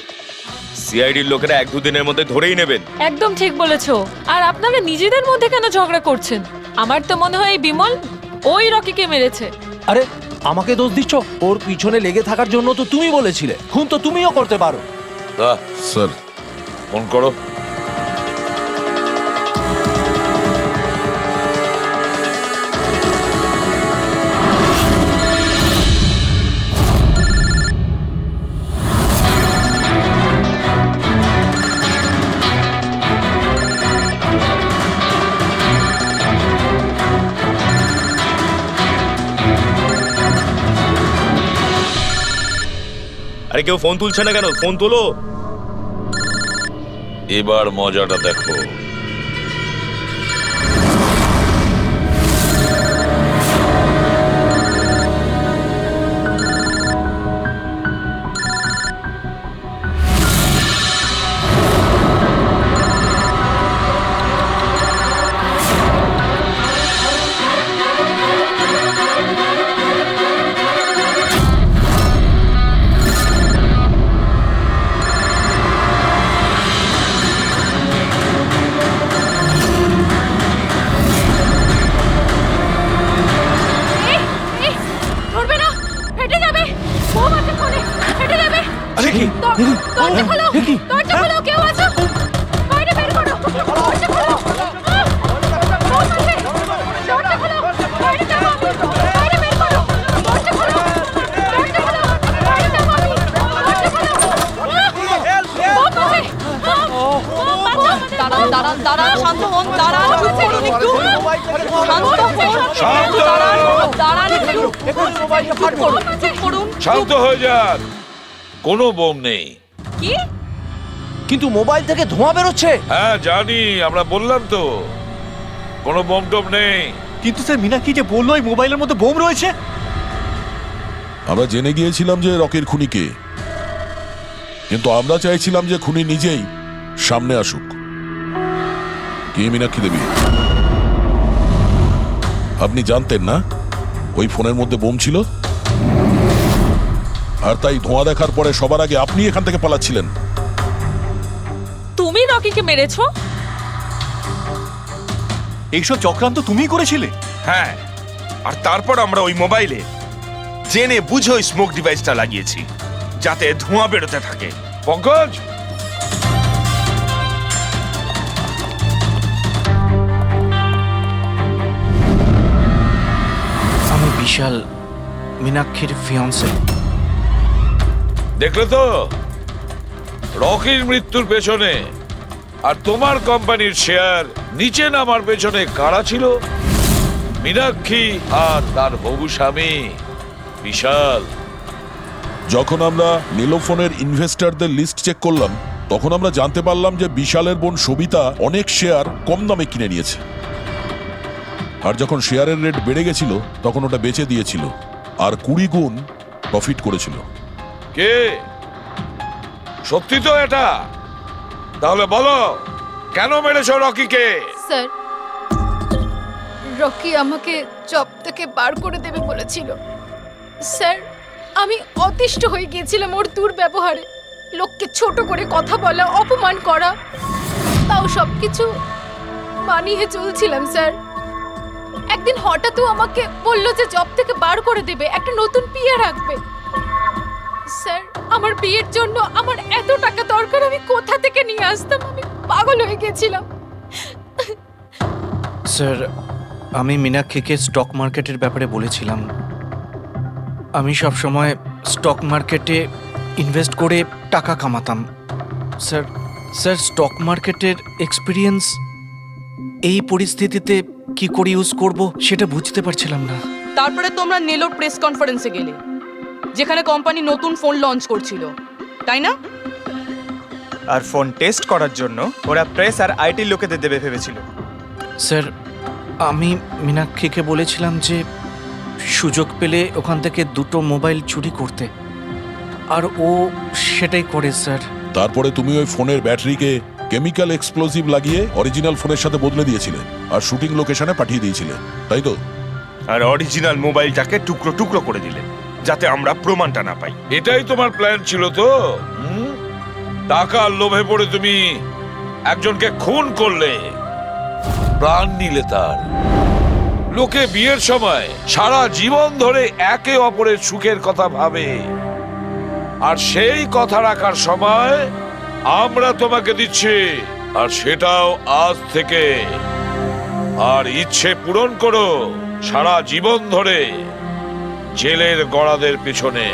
সিআইডির লোকেরা 1-2 দিনের মধ্যে ধরেই নেবেন। একদম ঠিক বলেছো। আর আপনারা নিজেদের মধ্যে কেন ঝগড়া করছেন? আমার তো মনে হয় এই বিমল ওই রকিকে মেরেছে। আরে আমাকে দোষ দিচ্ছ? ওর পিছনে লেগে থাকার জন্য তো তুমি বলেছিলে। খুন তো তুমিও করতে পারো। স্যার, ফোন করো। আরে কেউ ফোন তুলছে না কেন? ফোন তোলো। এবার মজাটা দেখো। দরজা খোলো, দরজা খোলো, কেউ আছো? বাইরে বের করো, দরজা খোলো। দরজা খোলো, বাইরে যাবো আমি। বাইরে বের করো, দরজা খোলো, দরজা খোলো, বাইরে যাবো আমি। দরজা খোলো। দাঁড়ান, দাঁড়ান, দাঁড়ান, শান্ত হন, দাঁড়ান, চুপ করুন একটু। শান্ত হন, দাঁড়ান একটু। চুপ করুন। শান্ত হয়ে যান, কোনো বোম নেই। কি? কিন্তু মোবাইল থেকে ধোঁয়া বেরোচ্ছে। হ্যাঁ জানি, আমরা বললাম তো কোনো বোম টোম নেই। কিন্তু স্যার, মীনাক্ষী যে বললো এই মোবাইলের মধ্যে বোম রয়েছে। আমরা জেনে গিয়েছিলাম যে রকির খুনি কে, কিন্তু আমরা চাইছিলাম যে খুনি নিজেই সামনে আসুক। কি মীনাক্ষী দেবী, আপনি জানতেন না ওই ফোনের মধ্যে বোম ছিল? আর তাই ধোঁয়া দেখার পরে সবার আগে আপনি এখান থেকে পালাচ্ছিলেন। তুমি রকিকে মেরেছো? এইসব চক্রান্ত তুমিই করেছিলে? হ্যাঁ, আর তারপর আমরা ওই মোবাইলে জেনে বুঝে ওই স্মোক ডিভাইসটা লাগিয়েছি যাতে ধোঁয়া বেরোতে থাকে। পঙ্কজ, আমি বিশাল, মীনাক্ষীর ফিয়ন্সে। দেখলে তো রকির মৃত্যুর পেছনে আর তোমার কোম্পানির শেয়ার নিচে নামার পেছনে কারা ছিল? মীনাক্ষী আর তার হবু স্বামী বিশাল। যখন আমরা নীলোফোনের ইনভেস্টরদের লিস্ট চেক করলাম তখন আমরা জানতে পারলাম যে বিশালের বোন সবিতা অনেক শেয়ার কম দামে কিনে নিয়েছে, আর যখন শেয়ারের রেট বেড়ে গেছিল তখন ওটা বেচে দিয়েছিল আর 20 গুণ প্রফিট করেছিল। কে? সত্যি তো এটা? তাহলে বলো কেন মেরেছো রকিকে? স্যার, রকি আমাকে জব থেকে বার করে দেবে বলেছিল। স্যার, আমি অতিষ্ঠ হয়ে গিয়েছিলাম ওর দুর্ব্যবহারে, লোককে ছোট করে কথা বলা, অপমান করা, তাও সবকিছু মানিয়ে চলছিলাম স্যার। একদিন হঠাৎ আমাকে বলল যে জব থেকে বার করে দেবে, একটা নতুন পিএ রাখবে। স্যার, আমার বিয়ের জন্য আমার এত টাকা দরকার, আমি কোথা থেকে নিয়ে আসতাম? আমি পাগল হয়ে গেছিলাম। স্যার, আমি মীনাক্ষীকে স্টক মার্কেটের ব্যাপারে বলেছিলাম। আমি সব সময় স্টক মার্কেটে ইনভেস্ট করে টাকা কামাতাম। স্যার স্যার স্টক মার্কেটের এক্সপিরিয়েন্স এই পরিস্থিতিতে কি করে ইউজ করব সেটা বুঝতে পারছিলাম না। তারপরে তোমরা নেলোর প্রেস কনফারেন্সে গেলে, যেখানে কোম্পানি নতুন ফোন লঞ্চ করছিল, তাই না? আর ফোন টেস্ট করার জন্য ওরা প্রেস আর আইটি লোকেদের দেবে ভেবেছিল। স্যার, আমি মীনাক্ষীকে বলেছিলাম যে সুযোগ পেলে ওখান থেকে 2টো মোবাইল চুরি করতে, আর ও সেটাই করে স্যার। তারপরে তুমি ওই ফোনের ব্যাটারিকে কেমিক্যাল এক্সপ্লোসিভ লাগিয়ে অরিজিনাল ফোনের সাথে বদলে দিয়েছিলে আর শুটিং লোকেশনে পাঠিয়ে দিয়েছিলে, তাই তো? আর অরিজিনাল মোবাইলটাকে টুকরো টুকরো করে দিলে যাতে আমরা প্রমাণটা না পাই। এটাই তোমার প্ল্যান ছিল তো? টাকার লোভে পড়ে তুমি একজনকে খুন করলে, প্রাণ নিলে তার। লোকে বিয়ের সময় সারা জীবন ধরে একে অপরের সুখের কথা ভাবে, আর সেই কথা রাখার সময় আমরা তোমাকে দিচ্ছি, আর সেটাও আজ থেকে। আর ইচ্ছে পূরণ করো সারা জীবন ধরে জেলের গড়াদের পিছনে।